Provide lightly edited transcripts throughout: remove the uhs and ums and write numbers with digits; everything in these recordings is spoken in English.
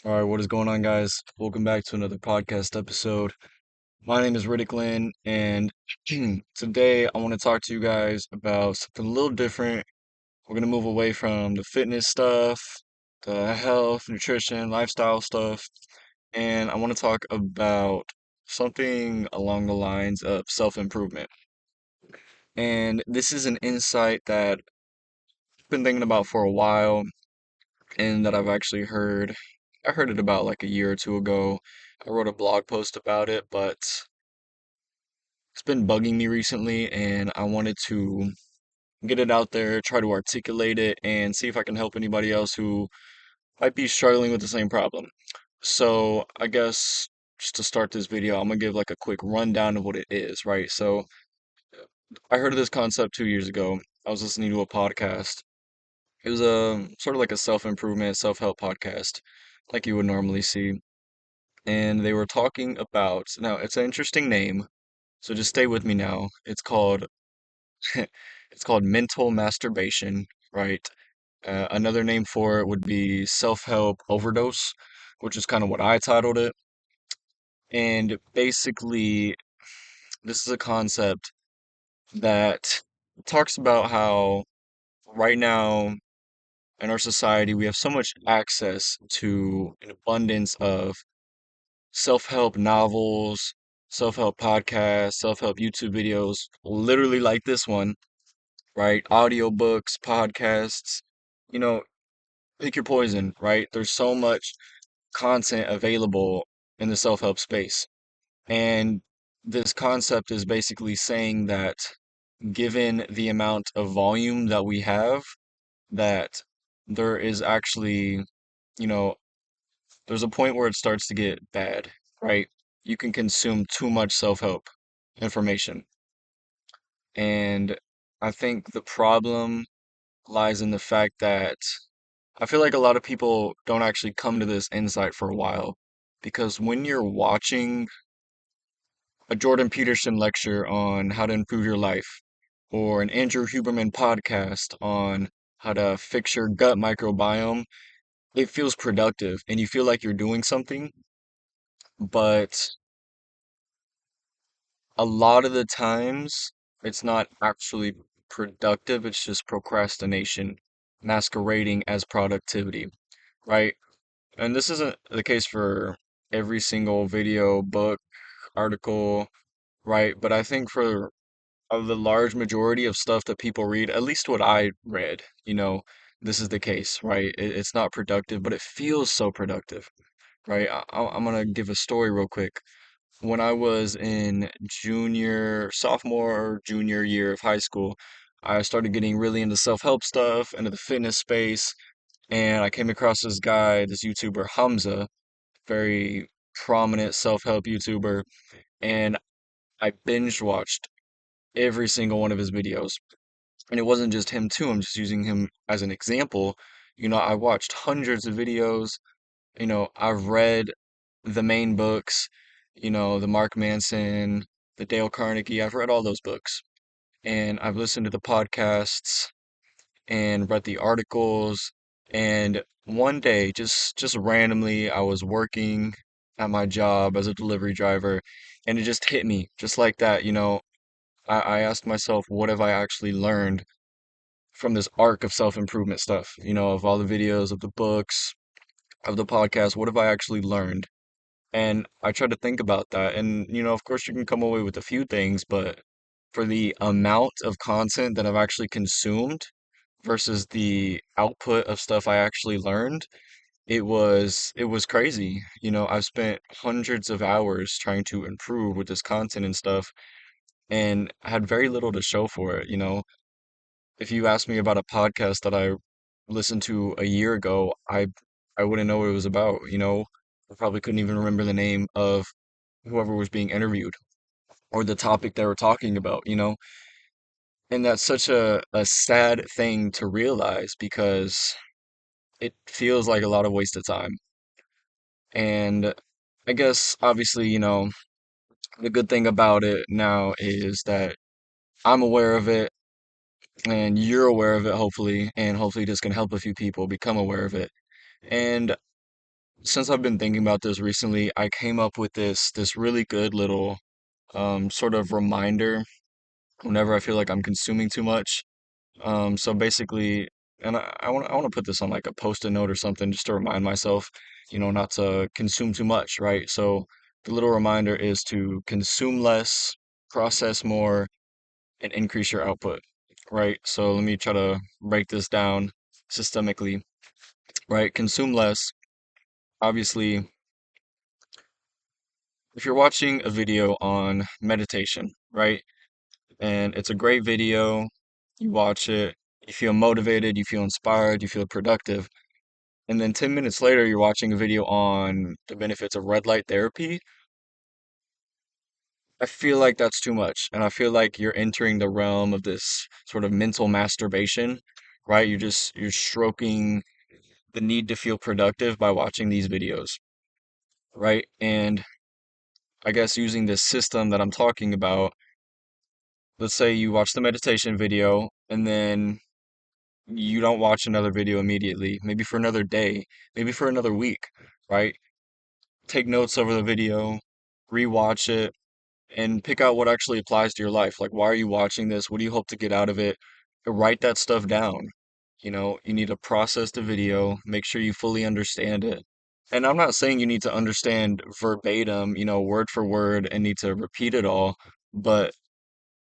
All right, what is going on, guys? Welcome back to another podcast episode. My name is Riddick Lynn, and today I want to talk to you guys about something a little different. We're going to move away from the fitness stuff, the health, nutrition, lifestyle stuff, and I want to talk about something along the lines of self-improvement. And this is an insight that I've been thinking about for a while and that I've actually heard. I heard it about like a year or two ago. I wrote a blog post about it, but it's been bugging me recently, and I wanted to get it out there, try to articulate it, and see if I can help anybody else who might be struggling with the same problem. So, I guess just to start this video, I'm gonna give like a quick rundown of what it is, right? So, I heard of this concept 2 years ago. I was listening to a podcast. It was a sort of like a self-improvement, self-help podcast, like you would normally see. And they were talking about, now it's an interesting name, so just stay with me now. It's called it's called mental masturbation, right? Another name for it would be self-help overdose, which is kind of what I titled it. And basically, this is a concept that talks about how right now in our society we have so much access to an abundance of self-help novels, self-help podcasts, self-help YouTube videos, literally like this one, right? Audiobooks, podcasts, you know, pick your poison, right? There's so much content available in the self-help space. And this concept is basically saying that given the amount of volume that we have, that there is actually, you know, there's a point where it starts to get bad, right? You can consume too much self-help information. And I think the problem lies in the fact that I feel like a lot of people don't actually come to this insight for a while because when you're watching a Jordan Peterson lecture on how to improve your life or an Andrew Huberman podcast on how to fix your gut microbiome, it feels productive and you feel like you're doing something, but a lot of the times it's not actually productive, it's just procrastination masquerading as productivity, right? And this isn't the case for every single video, book, article, right? But I think for the large majority of stuff that people read, at least what I read, this is the case, right? It's not productive, but it feels so productive, right? I'm gonna give a story real quick. When I was in sophomore or junior year of high school, I started getting really into self-help stuff, into the fitness space, and I came across this guy, this YouTuber, Hamza, very prominent self-help YouTuber, and I binge watched every single one of his videos. And it wasn't just him too, I'm just using him as an example. I watched hundreds of videos. I've read the main books, the Mark Manson, the Dale Carnegie. I've read all those books. And I've listened to the podcasts and read the articles. And one day, just randomly, I was working at my job as a delivery driver, and it just hit me just like that. I asked myself, what have I actually learned from this arc of self-improvement stuff? Of all the videos, of the books, of the podcast, what have I actually learned? And I tried to think about that. And, of course, you can come away with a few things, but for the amount of content that I've actually consumed versus the output of stuff I actually learned, it was crazy. I've spent hundreds of hours trying to improve with this content and stuff and had very little to show for it. If you asked me about a podcast that I listened to a year ago, I wouldn't know what it was about. I probably couldn't even remember the name of whoever was being interviewed or the topic they were talking about, And that's such a sad thing to realize because it feels like a lot of wasted time. And I guess obviously, the good thing about it now is that I'm aware of it and you're aware of it, hopefully, and hopefully this can help a few people become aware of it. And since I've been thinking about this recently, I came up with this really good little sort of reminder whenever I feel like I'm consuming too much. So basically, and I want to put this on like a post-it note or something just to remind myself, not to consume too much, right? So the little reminder is to consume less, process more, and increase your output, right? So let me try to break this down systemically, right? Consume less. Obviously, if you're watching a video on meditation, right? And it's a great video, you watch it, you feel motivated, you feel inspired, you feel productive. And then 10 minutes later, you're watching a video on the benefits of red light therapy. I feel like that's too much. And I feel like you're entering the realm of this sort of mental masturbation, right? You're stroking the need to feel productive by watching these videos, right? And I guess using this system that I'm talking about, let's say you watch the meditation video and then you don't watch another video immediately, maybe for another day, maybe for another week, right? Take notes over the video, rewatch it, and pick out what actually applies to your life. Like, why are you watching this? What do you hope to get out of it? And write that stuff down. You need to process the video, make sure you fully understand it. And I'm not saying you need to understand verbatim, word for word, and need to repeat it all, but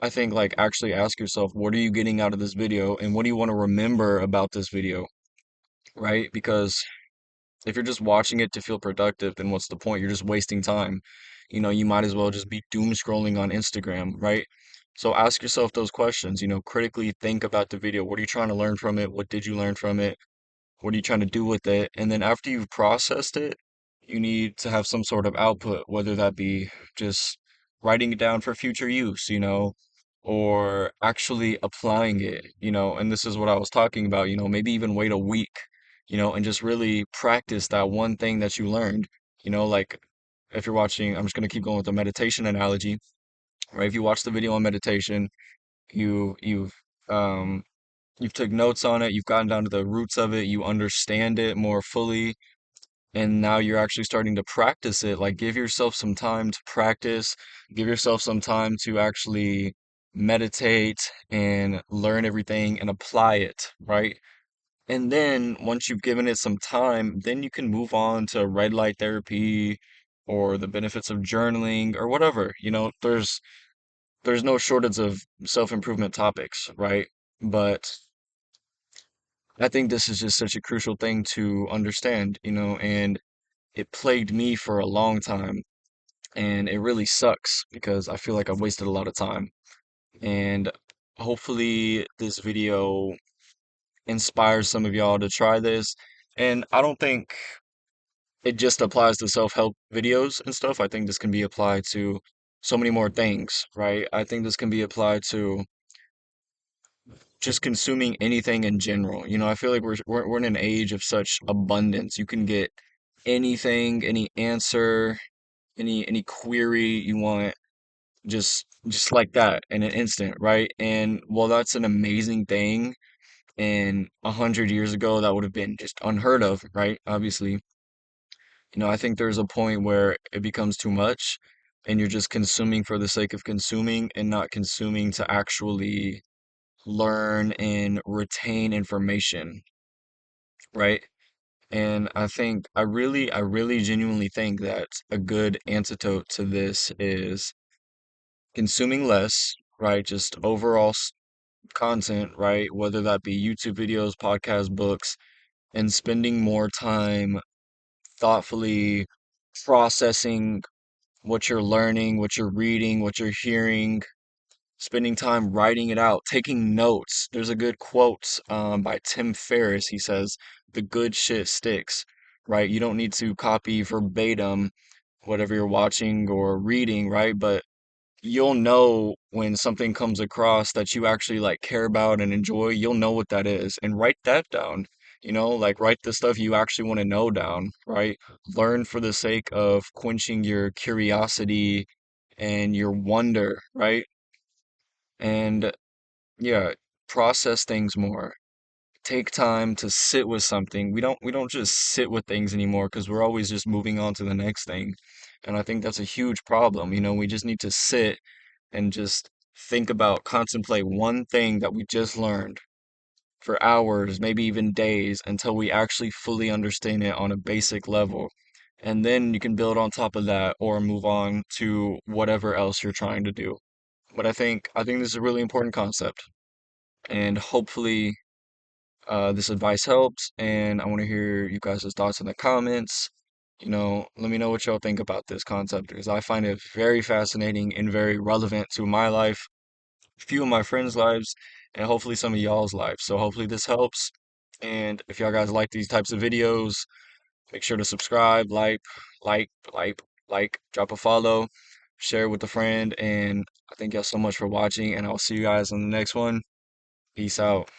I think like actually ask yourself, what are you getting out of this video and what do you want to remember about this video, right? Because if you're just watching it to feel productive, then what's the point? You're just wasting time. You might as well just be doom scrolling on Instagram, right? So ask yourself those questions, critically think about the video. What are you trying to learn from it? What did you learn from it? What are you trying to do with it? And then after you've processed it, you need to have some sort of output, whether that be just writing it down for future use, or actually applying it, and this is what I was talking about, maybe even wait a week, and just really practice that one thing that you learned, like if you're watching, I'm just going to keep going with the meditation analogy, right? If you watch the video on meditation, you you've um you've took notes on it, you've gotten down to the roots of it, you understand it more fully, and now you're actually starting to practice it. Like, give yourself some time to practice, give yourself some time to actually meditate and learn everything and apply it, right? And then once you've given it some time, then you can move on to red light therapy or the benefits of journaling or whatever. There's no shortage of self-improvement topics, right? But I think this is just such a crucial thing to understand, and it plagued me for a long time. And it really sucks because I feel like I've wasted a lot of time. And hopefully, this video inspires some of y'all to try this. And I don't think it just applies to self-help videos and stuff. I think this can be applied to so many more things, right? I think this can be applied to just consuming anything in general. I feel like we're in an age of such abundance. You can get anything, any answer, any query you want, just like that in an instant, right? And while that's an amazing thing, and 100 years ago that would have been just unheard of, right? Obviously, I think there's a point where it becomes too much, and you're just consuming for the sake of consuming and not consuming to actually learn and retain information, right? And I really genuinely think that a good antidote to this is consuming less, right? Just overall content, right? Whether that be YouTube videos, podcasts, books, and spending more time thoughtfully processing what you're learning, what you're reading, what you're hearing, spending time writing it out, taking notes. There's a good quote by Tim Ferriss. He says, "The good shit sticks," right? You don't need to copy verbatim whatever you're watching or reading, right? But you'll know when something comes across that you actually like care about and enjoy, you'll know what that is and write that down. Like write the stuff you actually want to know down, right? Learn for the sake of quenching your curiosity and your wonder, right? And yeah, process things more. take time to sit with something. We don't just sit with things anymore because we're always just moving on to the next thing. And I think that's a huge problem. We just need to sit and just think about, contemplate one thing that we just learned for hours, maybe even days, until we actually fully understand it on a basic level. And then you can build on top of that or move on to whatever else you're trying to do. But I think this is a really important concept. And hopefully this advice helps, and I want to hear you guys' thoughts in the comments. Let me know what y'all think about this concept because I find it very fascinating and very relevant to my life, a few of my friends' lives, and hopefully some of y'all's lives. So hopefully this helps. And if y'all guys like these types of videos, make sure to subscribe, like, drop a follow, share with a friend, and I thank y'all so much for watching, and I'll see you guys on the next one. Peace out.